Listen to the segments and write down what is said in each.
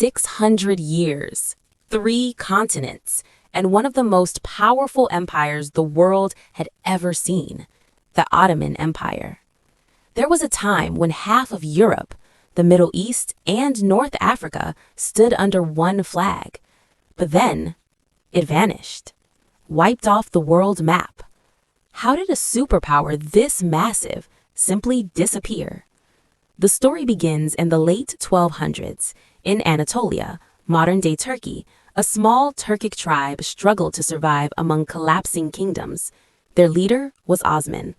600 years, 3 continents, and one of the most powerful empires the world had ever seen, the Ottoman Empire. There was a time when half of Europe, the Middle East, and North Africa stood under one flag. But then, it vanished, wiped off the world map. How did a superpower this massive simply disappear? The story begins in the late 1200s. In Anatolia, modern-day Turkey, a small Turkic tribe struggled to survive among collapsing kingdoms. Their leader was Osman.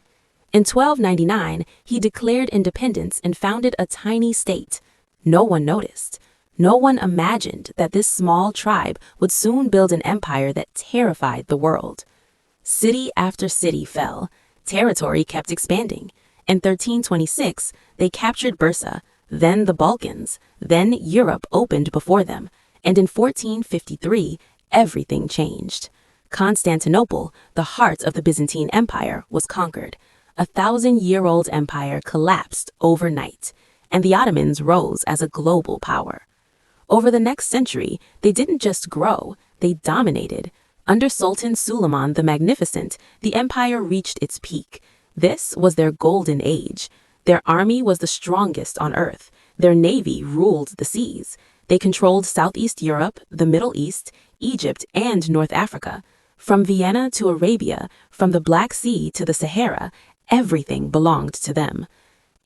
In 1299, he declared independence and founded a tiny state. No one noticed. No one imagined that this small tribe would soon build an empire that terrified the world. City after city fell. Territory kept expanding. In 1326, they captured Bursa, then the Balkans, then Europe opened before them, and in 1453, everything changed. Constantinople, the heart of the Byzantine Empire, was conquered. A 1,000-year-old empire collapsed overnight, and the Ottomans rose as a global power. Over the next century, they didn't just grow, they dominated. Under Sultan Suleiman the Magnificent, the empire reached its peak. This was their golden age. Their army was the strongest on earth. Their navy ruled the seas. They controlled Southeast Europe, the Middle East, Egypt, and North Africa. From Vienna to Arabia, from the Black Sea to the Sahara, everything belonged to them.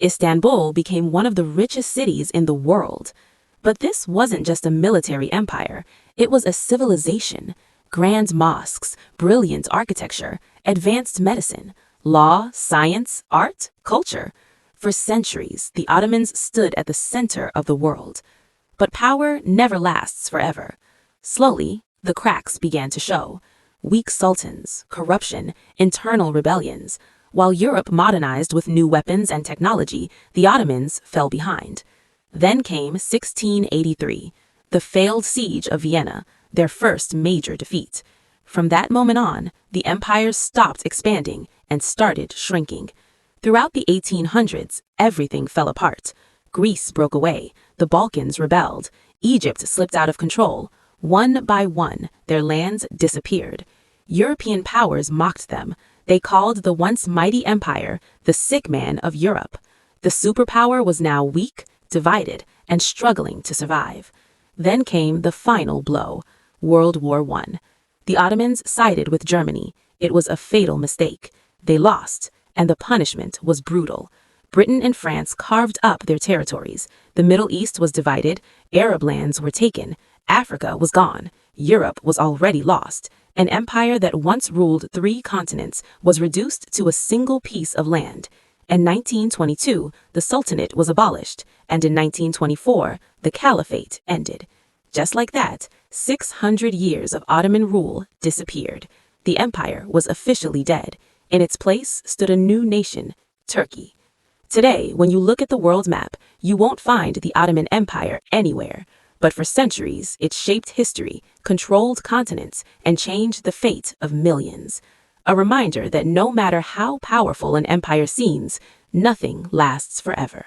Istanbul became one of the richest cities in the world. But this wasn't just a military empire. It was a civilization. Grand mosques, brilliant architecture, advanced medicine, law, science, art, culture. For centuries, the Ottomans stood at the center of the world. But power never lasts forever. Slowly, the cracks began to show. Weak sultans, corruption, internal rebellions. While Europe modernized with new weapons and technology, the Ottomans fell behind. Then came 1683, the failed siege of Vienna, their first major defeat. From that moment on, the empire stopped expanding and started shrinking. Throughout the 1800s, everything fell apart. Greece broke away, the Balkans rebelled, Egypt slipped out of control. One by one, their lands disappeared. European powers mocked them. They called the once mighty empire the sick man of Europe. The superpower was now weak, divided, and struggling to survive. Then came the final blow, World War I. The Ottomans sided with Germany. It was a fatal mistake. They lost, and the punishment was brutal. Britain and France carved up their territories. The Middle East was divided, Arab lands were taken, Africa was gone, Europe was already lost. An empire that once ruled 3 continents was reduced to a single piece of land. In 1922, the Sultanate was abolished, and in 1924, the Caliphate ended. Just like that, 600 years of Ottoman rule disappeared. The empire was officially dead. In its place stood a new nation, Turkey. Today, when you look at the world map, you won't find the Ottoman Empire anywhere. But for centuries, it shaped history, controlled continents, and changed the fate of millions. A reminder that no matter how powerful an empire seems, nothing lasts forever.